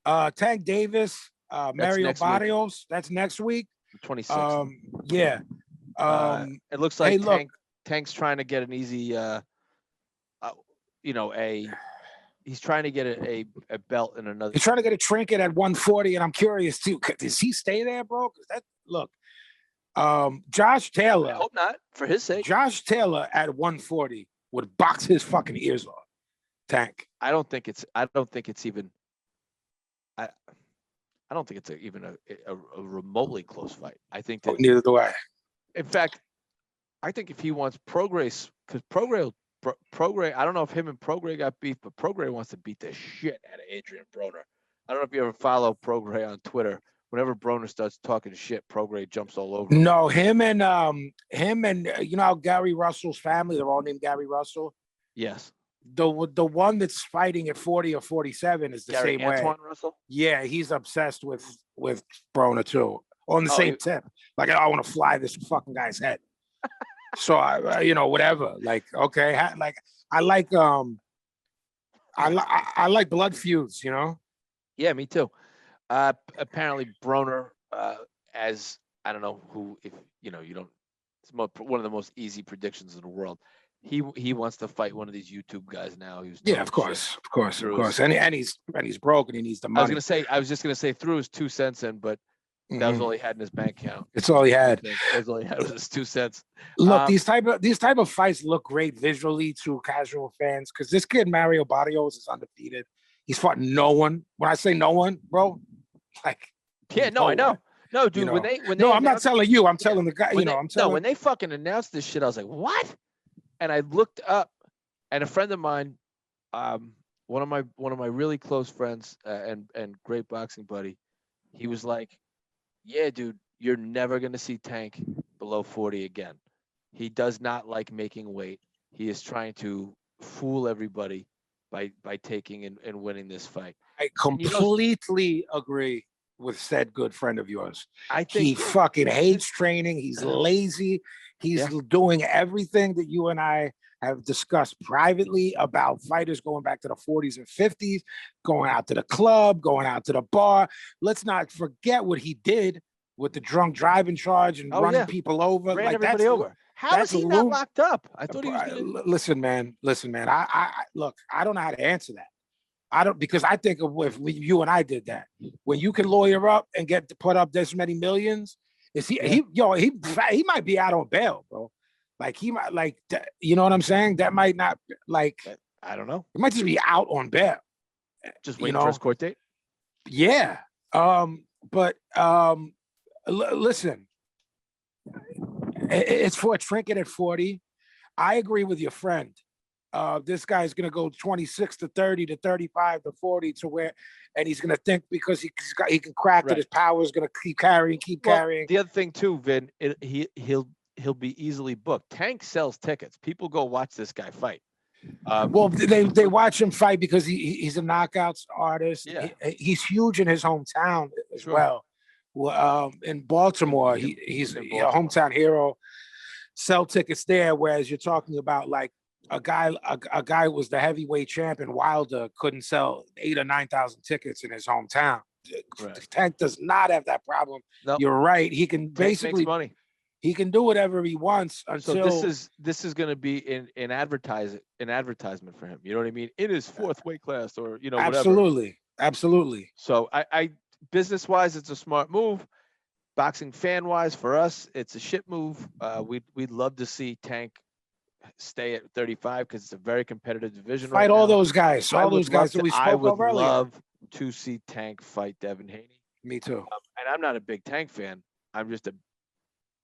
Tank Davis, Mario Barrios. That's next week. 26th. Yeah. It looks like hey, Tank's trying to get an easy, he's trying to get a belt in another. He's trying to get a trinket at 140, and I'm curious too. Does he stay there, bro? Josh Taylor. I hope not, for his sake. Josh Taylor at 140 would box his fucking ears off. Tank. I don't think it's even a remotely close fight. I think that neither do I. In fact, I think if he wants Prograis, because Prograis, I don't know if him and Prograis got beef, but Prograis wants to beat the shit out of Adrian Broner. I don't know if you ever follow Prograis on Twitter. Whenever Broner starts talking shit, Prograis jumps all over him. No, him and you know how Gary Russell's family, they're all named Gary Russell? Yes. The one that's fighting at 40 or 47 is the same way. Antoine Russell? Yeah, he's obsessed with Broner too. On the same tip. Like, I want to fly this fucking guy's head. So I whatever. Like, okay, like I like blood feuds, you know? Yeah, me too. Apparently Broner, as I don't know who, if you don't, it's one of the most easy predictions in the world. He wants to fight one of these YouTube guys now. Of course. And he's broke and he needs the money. I was just gonna say threw his 2 cents in, but that was all he had in his bank account. It's all he had. That's all he had was his 2 cents. Look, these type of fights look great visually to casual fans because this kid Mario Barrios is undefeated. He's fought no one. When I say no one, bro, like I know. No, dude. When they I'm not telling you. I'm telling the guy. When they fucking announced this shit, I was like, what? And I looked up, and a friend of mine, one of my really close friends and great boxing buddy, he was like, yeah, dude, you're never gonna see Tank below 40 again. He does not like making weight. He is trying to fool everybody by taking and winning this fight. I completely agree with said good friend of yours. I think he fucking hates training. He's lazy. He's doing everything that you and I have discussed privately about fighters going back to the 40s and 50s, going out to the club, going out to the bar. Let's not forget what he did with the drunk driving charge and running people over. Ran everybody over. How is he not locked up? I thought he was gonna... Listen, man. I look, I don't know how to answer that. I don't, because I think of if you and I did that, when you can lawyer up and get to put up this many millions, he might be out on bail, bro. Like he might, like, you know what I'm saying? That might not, like, I don't know. It might just be out on bail. Just waiting for his court date. Yeah. Listen, it's for a trinket at 40. I agree with your friend. This guy's going to go 26 to 30 to 35 to 40 to where, and he's going to think because he can crack that his power is going to keep carrying. The other thing too, Vin, he'll be easily booked. Tank sells tickets. People go watch this guy fight. Well, they watch him fight because he's a knockouts artist. Yeah. He's huge in his hometown as well. In Baltimore, he's a hometown hero. Sell tickets there, whereas you're talking about like a guy was the heavyweight champion. Wilder couldn't sell 8,000 or 9,000 tickets in his hometown. Right. Tank does not have that problem. Nope. You're right. He can basically money. He can do whatever he wants until. So this is going to be an advertisement for him. You know what I mean? In his fourth weight class, or whatever. Absolutely. So I business wise, it's a smart move. Boxing fan wise, for us, it's a shit move. We'd love to see Tank stay at 35 because it's a very competitive division. Fight all those guys. All those guys that we spoke of earlier. I would love to see Tank fight Devin Haney. Me too. And I'm not a big Tank fan. I'm just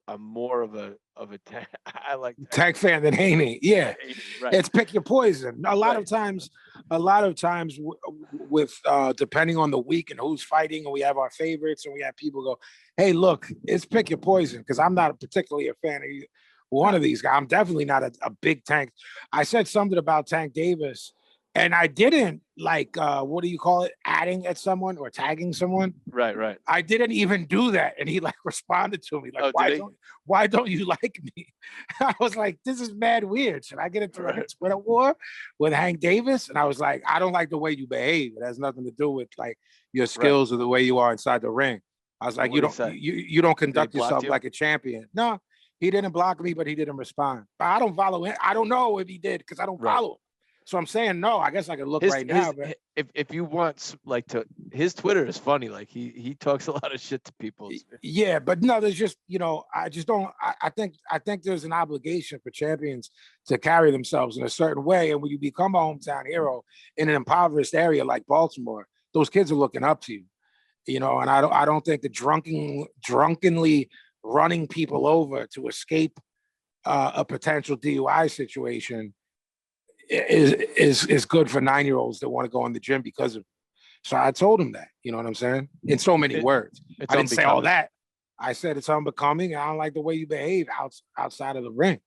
I'm more of a Tank. I like Tank fan than Haney. Yeah, right. It's pick your poison. A lot of times with depending on the week and who's fighting, and we have our favorites, and we have people go, "Hey, look, it's pick your poison," because I'm not particularly a fan of one of these guys. I'm definitely not a big Tank. I said something about Tank Davis And I didn't like what do you call it? Adding at someone or tagging someone. Right. I didn't even do that. And he like responded to me like, why don't you like me? I was like, this is mad weird. Should I get into like a Twitter war with Hank Davis? And I was like, I don't like the way you behave. It has nothing to do with like your skills or the way you are inside the ring. I was like, you don't conduct yourself like a champion. No, he didn't block me, but he didn't respond. But I don't follow him. I don't know if he did because I don't follow him. So I'm saying no. I guess I could look now. But if you want like his Twitter is funny. Like he talks a lot of shit to people. Yeah, but no, there's just I just don't. I think there's an obligation for champions to carry themselves in a certain way. And when you become a hometown hero in an impoverished area like Baltimore, those kids are looking up to you. And I don't think the drunkenly running people over to escape a potential DUI situation is good for 9-year-olds that want to go in the gym because of. So I told him that, you know what I'm saying? In so many words. I didn't say all that. I said it's unbecoming. I don't like the way you behave outside of the ring.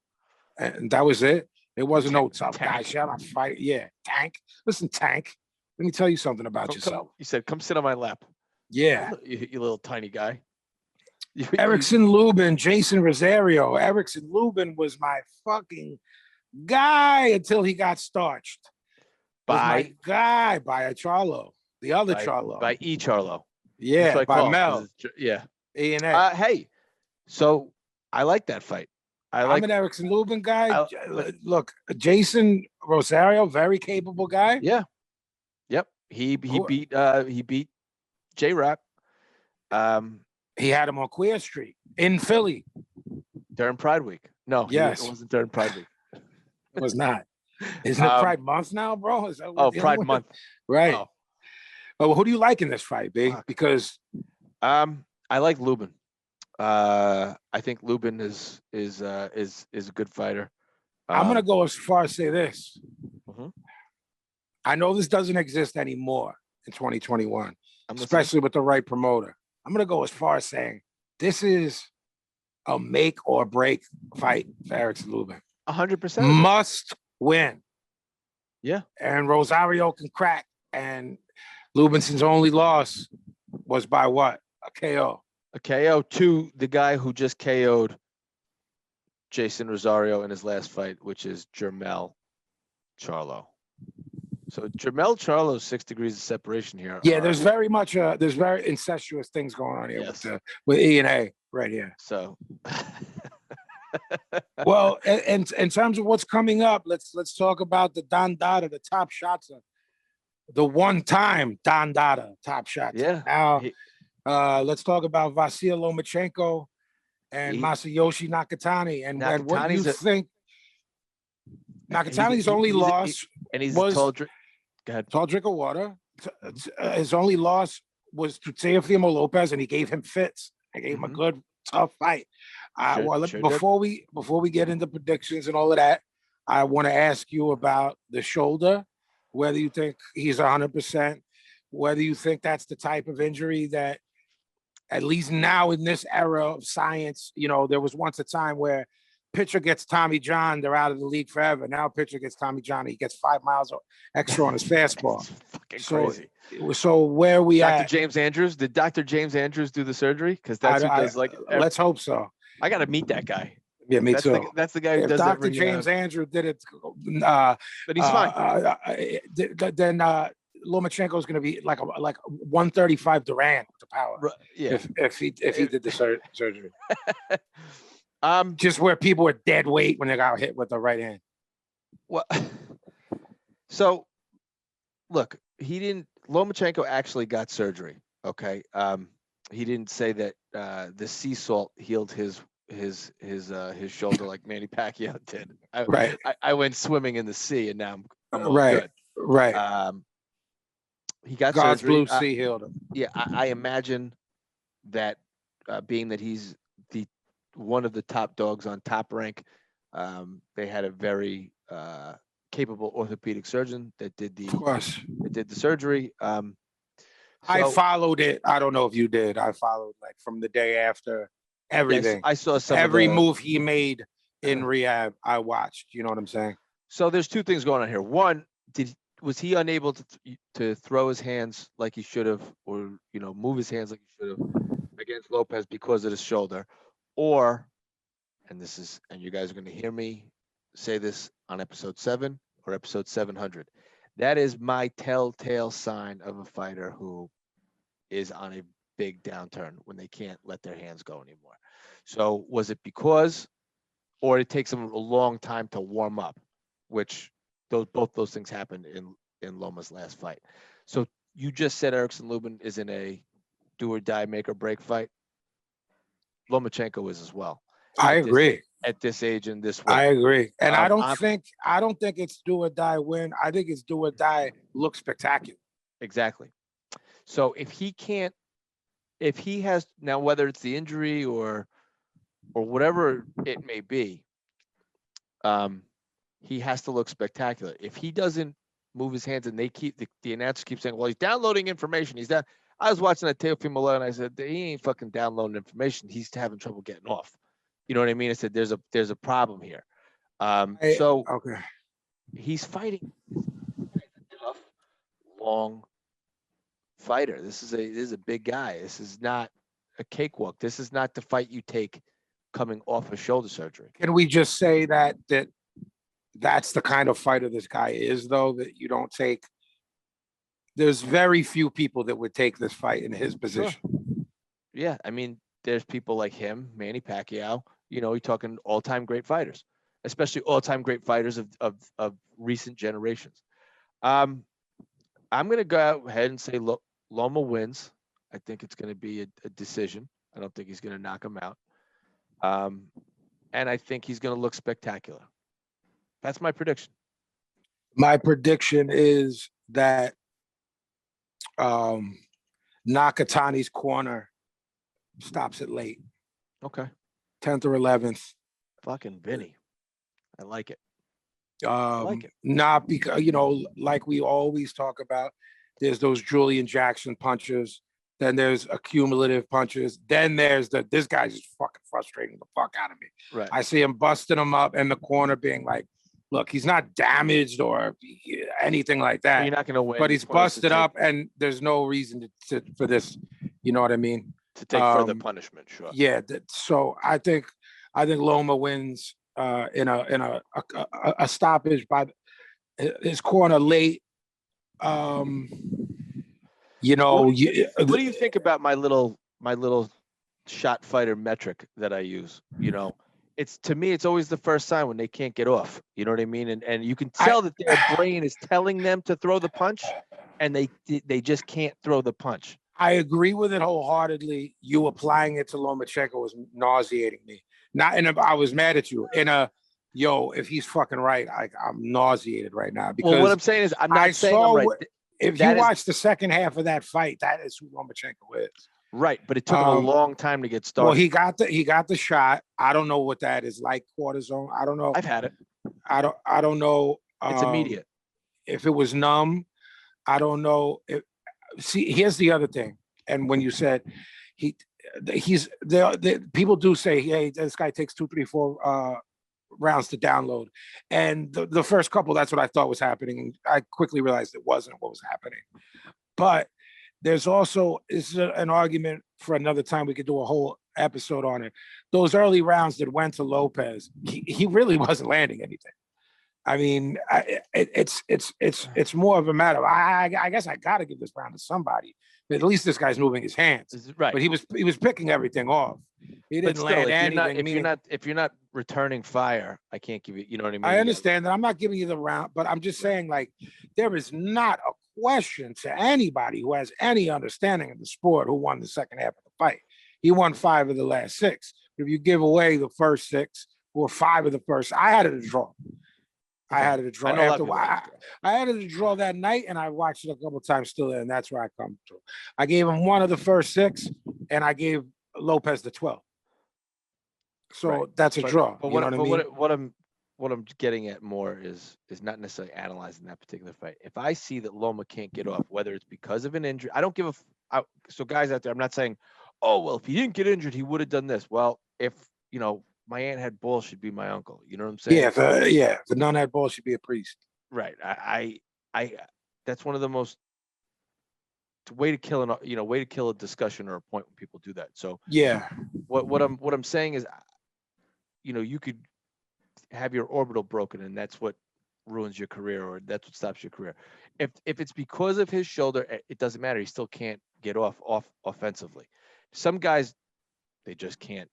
And that was it. It wasn't no tough guy. Shall I fight? Yeah, Tank. Listen, Tank, let me tell you something about yourself. You said, come sit on my lap. Yeah. You little tiny guy. Erickson, Lubin, Jason Rosario. Erickson, Lubin was my fucking guy until he got starched. By a Charlo. The other Charlo. By Charlo. Yeah, by Mel. Yeah. E&A. Hey, so I like that fight. I'm an Erickson Lubin guy. Look, Jason Rosario, very capable guy. Yeah. Yep. He beat J-Rock. He had him on Queer Street in Philly. During Pride Week. No, it wasn't during Pride Week. It was not. Isn't it Pride Month now, bro? Pride Month. Right. Oh. Well, who do you like in this fight, B? Because I like Lubin. I think Lubin is a good fighter. I'm gonna go as far as say this. Mm-hmm. I know this doesn't exist anymore in 2021, especially with the right promoter. I'm gonna go as far as saying this is a make or break fight for Erickson Lubin. 100%. Must win. Yeah. And Rosario can crack. And Lubinson's only loss was by what? A KO. A KO to the guy who just KO'd Jason Rosario in his last fight, which is Jermell Charlo. So Jermell Charlo's 6 degrees of separation here. Yeah, there's very incestuous things going on here with E&A right here. So well, and in terms of what's coming up, let's talk about the Don Dada, the top shots, the one-time Don Dada top shots. Yeah. Now, let's talk about Vasyl Lomachenko and Masayoshi Nakatani. And what do you think? Nakatani's only loss was tall drink of water. His only loss was to Teofimo Lopez, and he gave him fits. I gave him a good, tough fight. Before we get into predictions and all of that, I want to ask you about the shoulder, whether you think he's 100%, whether you think that's the type of injury that, at least now in this era of science, there was once a time where pitcher gets Tommy John, they're out of the league forever. Now pitcher gets Tommy John, he gets 5 miles extra on his fastball. Crazy. So where are we at? Dr. James Andrews? Did Dr. James Andrews do the surgery? Because that's who does let's hope so. I got to meet that guy. Yeah, me too. That's the guy who does Dr. James Andrew did it. But he's fine. Then Lomachenko is going to be like 135 Durant with the power. Yeah. If he did the surgery. Just where people were dead weight when they got hit with the right hand. Well, so look, Lomachenko actually got surgery. Okay. He didn't say that the sea salt healed his shoulder like Manny Pacquiao did. I went swimming in the sea and now I'm all good. Right. He got God's surgery. blue sea healed him. Yeah, I imagine that being that he's one of the top dogs on Top Rank, they had a very capable orthopedic surgeon that did the surgery. I followed it. I don't know if you did. I followed like from the day after everything. Yes, I saw every move he made in rehab. I watched. You know what I'm saying? So there's two things going on here. One, he unable to throw his hands like he should have, or move his hands like he should have against Lopez because of his shoulder, or, and you guys are going to hear me say this on episode 7 or episode 700. That is my telltale sign of a fighter who is on a big downturn when they can't let their hands go anymore. So was it because, or it takes them a long time to warm up, which both those things happened in Loma's last fight. So you just said Erickson Lubin is in a do or die, make or break fight. Lomachenko is as well. I agree. At this age and this weight. I agree. And I don't think it's do or die win. I think it's do or die look spectacular. Exactly. So if he has now, whether it's the injury or whatever it may be, he has to look spectacular. If he doesn't move his hands and the announcers keep saying, well, he's downloading information. He's down. I was watching that Teofimo Lopez and I said, he ain't fucking downloading information. He's having trouble getting off. You know what I mean? I said, there's a problem here. Okay. He's fighting. He's a tough, long fighter. This is a big guy. This is not a cakewalk. This is not the fight you take coming off of shoulder surgery. Can we just say that's the kind of fighter this guy is, though, that you don't take? There's very few people that would take this fight in his position. Sure. Yeah, I mean, there's people like him, Manny Pacquiao. You're talking all-time great fighters, especially all-time great fighters of recent generations. I'm going to go ahead and say Loma wins. I think it's going to be a decision. I don't think he's going to knock him out. And I think he's going to look spectacular. That's my prediction. My prediction is that Nakatani's corner stops it late. Okay. 10th or 11th. Fucking Vinny. I like it. Not because, like we always talk about, there's those Julian Jackson punches. Then there's accumulative punches. Then there's this guy's just fucking frustrating the fuck out of me. Right. I see him busting him up in the corner being like, look, he's not damaged or anything like that. You're not going to win. But he's busted up and there's no reason for this. You know what I mean? To take further punishment, sure. Yeah. So I think Loma wins in a stoppage by his corner late. What do you think about my little shot fighter metric that I use? It's, to me, it's always the first sign when they can't get off. You know what I mean? And you can tell that their brain is telling them to throw the punch, and they just can't throw the punch. I agree with it wholeheartedly. You applying it to Lomachenko was nauseating me. I was mad at you. If he's fucking right, I'm nauseated right now. Because what I'm saying is, I'm not saying I'm right. If you watch the second half of that fight, that is who Lomachenko is. Right, but it took him a long time to get started. Well, he got the shot. I don't know what that is like, cortisone. I don't know. I've had it. I don't know. It's immediate. If it was numb, I don't know. See, here's the other thing. And when you said he's there, people do say, hey, this guy takes 2, 3, 4 rounds to download. And the first couple, that's what I thought was happening. I quickly realized it wasn't what was happening. But there's also, this is an argument for another time. We could do a whole episode on it. Those early rounds that went to Lopez, he really wasn't landing anything. I mean, it's more of a matter of, I guess I got to give this round to somebody. But at least this guy's moving his hands. Right. But he was picking everything off. He didn't land anything. If you're not returning fire, I can't give you. You know what I mean? I understand that. I'm not giving you the round, but I'm just saying, like, there is not a question to anybody who has any understanding of the sport who won the second half of the fight. He won 5 of the last 6. But if you give away the first 6 or 5 of the first, I had it a draw. I had it a draw. I had it a draw that night, and I watched it a couple times still, and that's where I come to. I gave him 1 of the first 6, and I gave Lopez the 12. So that's a draw. But what I'm getting at more is not necessarily analyzing that particular fight. If I see that Loma can't get off, whether it's because of an injury, I don't give a. So guys out there, I'm not saying, oh well, if he didn't get injured, he would have done this. Well, if my aunt had balls, she'd be my uncle. You know what I'm saying? Yeah, if the nun had balls, she'd be a priest. Right. that's one of the most way to kill a discussion or a point when people do that. So yeah. what I'm saying is, you could have your orbital broken, and that's what ruins your career, or that's what stops your career. If it's because of his shoulder, it doesn't matter. He still can't get off offensively. Some guys, they just can't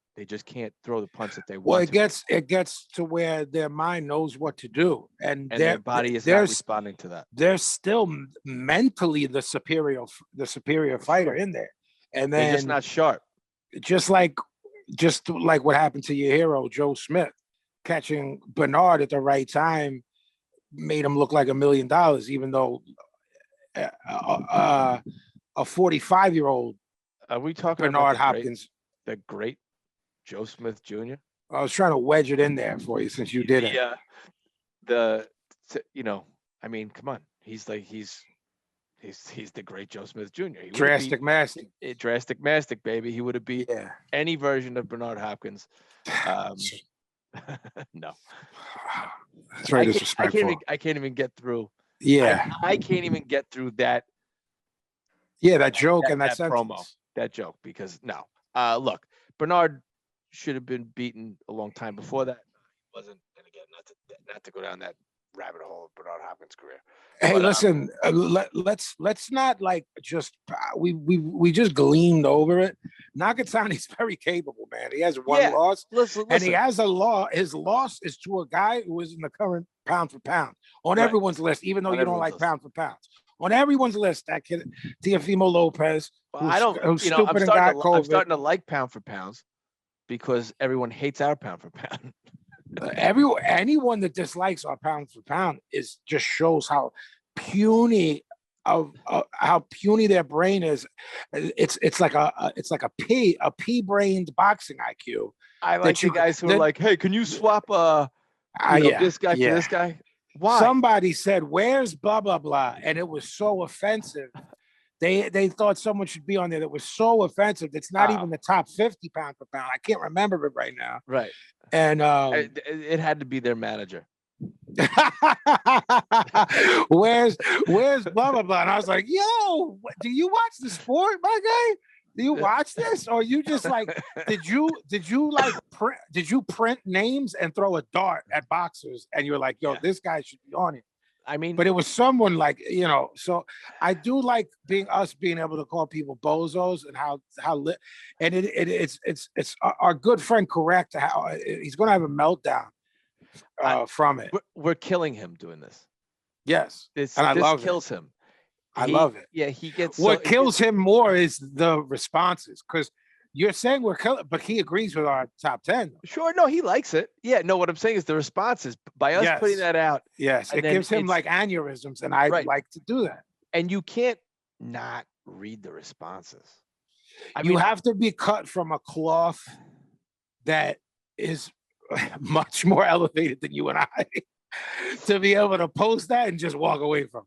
throw the punch that they want. Well, it gets to where their mind knows what to do, and their body is not responding to that. They're still mentally the superior fighter in there, and then they're just not sharp. Just like what happened to your hero Joe Smith, catching Bernard at the right time made him look like $1 million, even though a 45-year-old. Are we talking Bernard about Hopkins? The great Joe Smith Jr. I was trying to wedge it in there for you since you did it. Yeah. I mean, come on. He's the great Joe Smith Jr. Drastic Mastic, baby. He would have beat any version of Bernard Hopkins. No. That's very disrespectful. I can't even get through. Yeah. I can't even get through that. Yeah, that joke and that promo. That joke, because no. Look, Bernard should have been beaten a long time before that. He wasn't. And again, not to go down that rabbit hole of Bernard Hopkins' career. Hey, but, listen, let's not like just we just gleamed over it. Nakatani's very capable, man. He has one loss, listen. And he has a law. His loss is to a guy who is in the current pound for pound on everyone's list, even though you don't like pound for pound. On everyone's list, that kid, Teofimo Lopez. Well, I don't. I'm starting to like pound for pounds because everyone hates our pound for pound. Anyone that dislikes our pound for pound just shows how puny their brain is. It's like a pea-brained boxing IQ. I like the guys who are like, hey, can you swap this guy for this guy? Why? Somebody said, "Where's blah blah blah," and it was so offensive. They thought someone should be on there that was so offensive. It's not even the top 50 pound for pound. I can't remember it right now. Right. And it had to be their manager. Where's blah blah blah? And I was like, "Yo, do you watch the sport, my guy? Do you watch this, or you just like did you print names and throw a dart at boxers and you're like, yo, this guy should be on it?" I mean, but it was someone like, so I do like being able to call people bozos and and it's our good friend correct how he's going to have a meltdown from it. We're killing him doing this. Yes. This kills him. I love it. Yeah, he gets. What kills him more is the responses, because you're saying we're killing, but he agrees with our top 10. Sure, no, he likes it. Yeah, no, what I'm saying is the responses by us putting that out. Yes, it gives him like aneurysms, and I like to do that. And you can't not read the responses. You have to be cut from a cloth that is much more elevated than you and I to be able to post that and just walk away from it.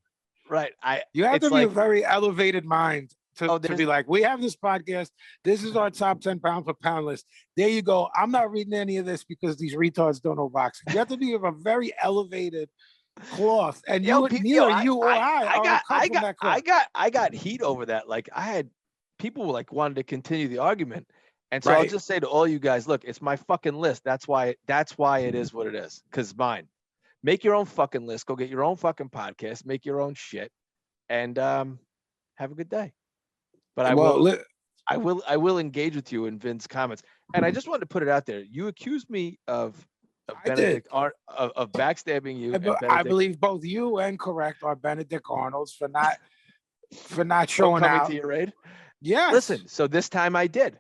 Right. You have to be a very elevated mind to be like, we have this podcast. This is our top 10 pound for pound list. There you go. I'm not reading any of this because these retards don't know boxing. You have to be of a very elevated cloth. And neither you or I got heat over that. Like I had people wanted to continue the argument. And so I'll just say to all you guys, look, it's my fucking list. That's why it is what it is. Because mine. Make your own fucking list. Go get your own fucking podcast. Make your own shit, and have a good day. But I will engage with you in Vin's comments. And I just wanted to put it out there. You accused me of Benedict of backstabbing you. I believe both you and Correct are Benedict Arnolds for not showing out to your raid. Yeah. Listen. So this time I did,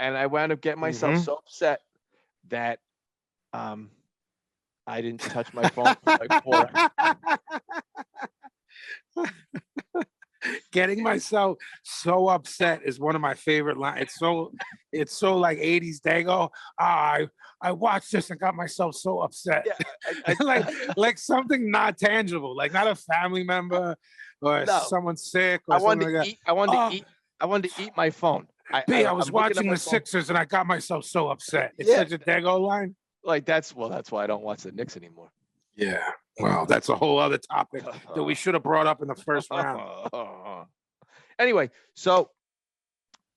and I wound up getting myself so upset that I didn't touch my phone for like 4 hours. Getting myself so upset is one of my favorite lines. It's so like 80s Dago. I watched this and got myself so upset. Yeah, like something not tangible, like not a family member or someone sick or something like that. I wanted to eat my phone. I was watching the Sixers and I got myself so upset. It's such a Dago line. Like that's why I don't watch the Knicks anymore. Yeah. Well, that's a whole other topic that we should have brought up in the first round. Anyway, so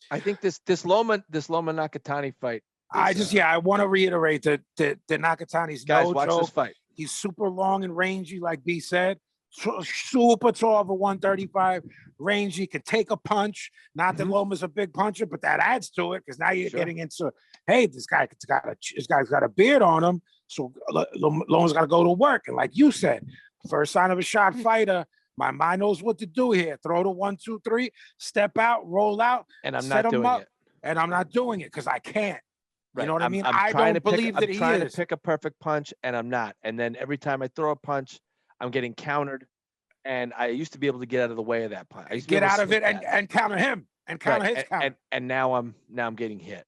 I think this Loma Nakatani fight. I want to reiterate that Nakatani's guys, no watch joke. this fight. He's super long and rangy, like B said. Super tall for 135, rangy, can take a punch. Not that Loma's a big puncher, but that adds to it because now you're getting into, hey, this guy's got a beard on him, so Loma's got to go to work. And like you said, first sign of a shot fighter, my mind knows what to do here. Throw the 1, 2, 3, step out, roll out, and I'm not doing it. And I'm not doing it because I can't. Right. You know what I mean? I don't believe that he is. I'm trying to pick a perfect punch, and I'm not. And then every time I throw a punch, I'm getting countered. And I used to be able to get out of the way of that punch. I used to get out of it and counter him and counter his counter. And now I'm getting hit.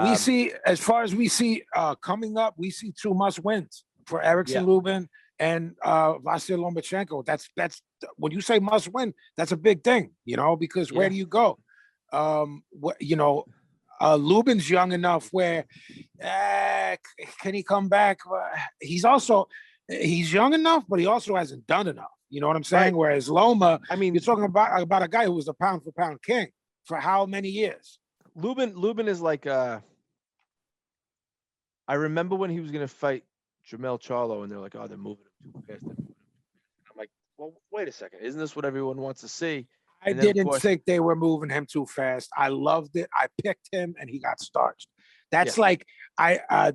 We see, as far as we see coming up, we see 2 must wins for Erickson, Lubin, and Vasily Lomachenko. That's when you say must win, that's a big thing, because where do you go? Lubin's young enough where can he come back? He's young enough, but he also hasn't done enough. You know what I'm saying? Right. Whereas Loma, I mean, you're talking about a guy who was a pound for pound king for how many years? Lubin is like I remember when he was going to fight Jamel Charlo, and they're like, oh, they're moving him too fast. I'm like, well, wait a second. Isn't this what everyone wants to see? I didn't think they were moving him too fast. I loved it. I picked him, and he got starched. That's like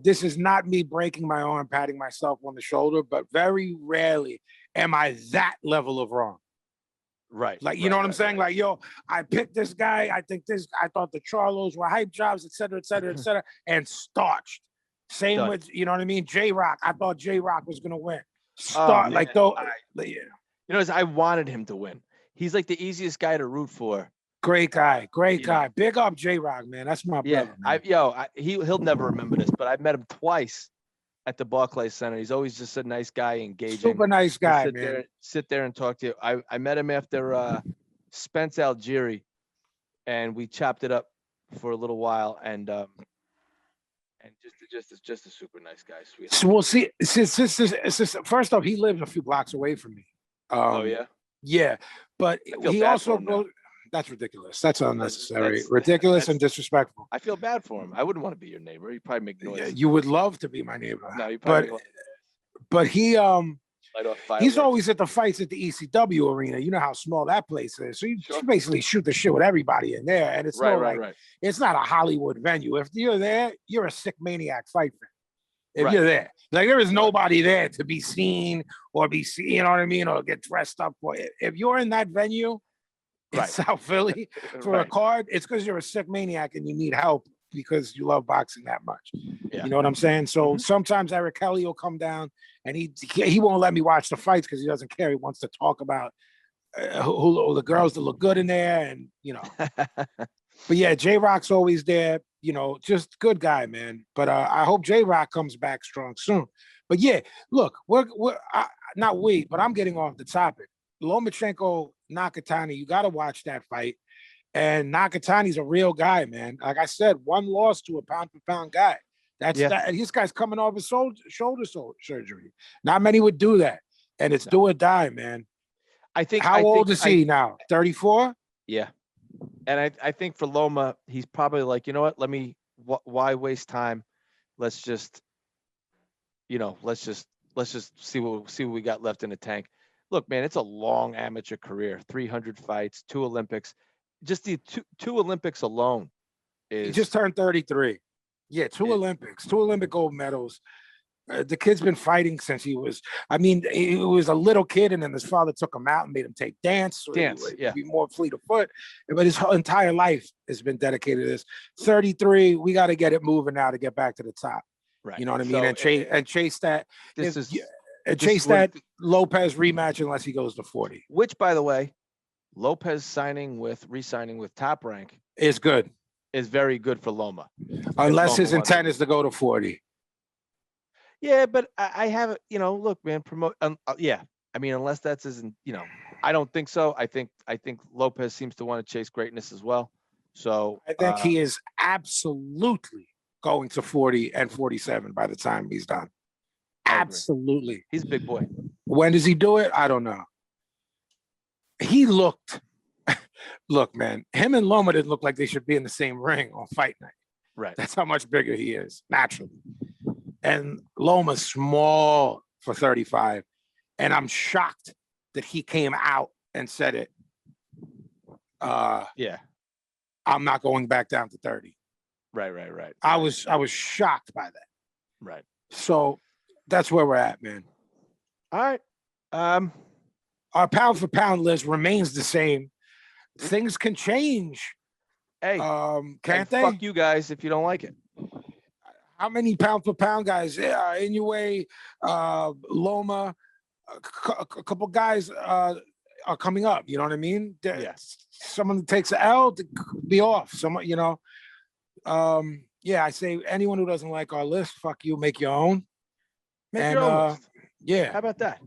this is not me breaking my arm, patting myself on the shoulder, but very rarely am I that level of wrong. Right. Like, you know what I'm saying? Like, yo, I picked this guy. I thought the Charlos were hype jobs, et cetera, and starched. Same with, you know what I mean? J-Rock. I thought J-Rock was going to win. I wanted him to win. He's like the easiest guy to root for. Great guy. Big up J-Rock, man. That's my brother. He'll never remember this, but I met him twice at the Barclays Center. He's always just a nice guy, engaging. Super nice guy, man. Sit there and talk to you. I met him after Spence Algieri, and we chopped it up for a little while, and just a super nice guy, sweet. So we'll see. First off, he lives a few blocks away from me. Yeah, but he also goes. That's ridiculous. That's unnecessary. That's ridiculous and disrespectful. I feel bad for him. I wouldn't want to be your neighbor. You'd probably make noise. Yeah, you would love to be my neighbor. No, you probably but he's always at the fights at the ECW arena. You know how small that place is. So you basically shoot the shit with everybody in there. And it's it's not a Hollywood venue. If you're there, you're a sick maniac fight fan. If you're there. Like there is nobody there to be seen or be seen, you know what I mean, or get dressed up for. If you're in that venue in South Philly for a card, it's because you're a sick maniac and you need help because you love boxing that much. You know what I'm saying? So sometimes Eric Kelly will come down and he won't let me watch the fights because he doesn't care. He wants to talk about who the girls that look good in there, and But yeah, J-Rock's always there. Just good guy, man. But I hope J-Rock comes back strong soon. But yeah, look, we're but I'm getting off the topic. Lomachenko, Nakatani, you got to watch that fight. And Nakatani's a real guy, man. Like I said, one loss to a pound-for-pound guy. And this guy's coming off his shoulder surgery. Not many would do that. And it's do or die, man. How old is he now? 34? Yeah. And I think for Loma, he's probably like, you know what? Why waste time? Let's just see what we got left in the tank. Look, man, it's a long amateur career, 300 fights, 2 Olympics. Just the two Olympics alone is. He just turned 33. Yeah, 2 Olympics, 2 Olympic gold medals. The kid's been fighting since he was a little kid, and then his father took him out and made him take dance. So be more fleet of foot. But his whole entire life has been dedicated to this. 33, we got to get it moving now to get back to the top. Right. You know what I mean? And chase that. That Lopez rematch unless he goes to 40. Which, by the way, Lopez re-signing with Top Rank is good. Is very good for Loma. Unless his intent is to go to 40. Yeah, but I have, look, man, promote. I mean, unless that's his, I don't think so. I think Lopez seems to want to chase greatness as well. So I think he is absolutely going to 40 and 47 by the time he's done. Absolutely. He's a big boy. When does he do it? I don't know. He looked, look, man, him and Loma didn't look like they should be in the same ring on fight night. Right. That's how much bigger he is, naturally. And Loma's small for 35. And I'm shocked that he came out and said it. Yeah. I'm not going back down to 30. Right. I was shocked by that. Right. So that's where we're at, man. All right. Our pound for pound list remains the same. Things can change. Hey, can't they? Fuck you guys if you don't like it. How many pound for pound guys? Inoue, Loma, a couple guys are coming up. You know what I mean? Yes. Someone that takes an L to be off. Someone, you know. Yeah, I say anyone who doesn't like our list, fuck you, make your own. Make your own list. Yeah. How about that?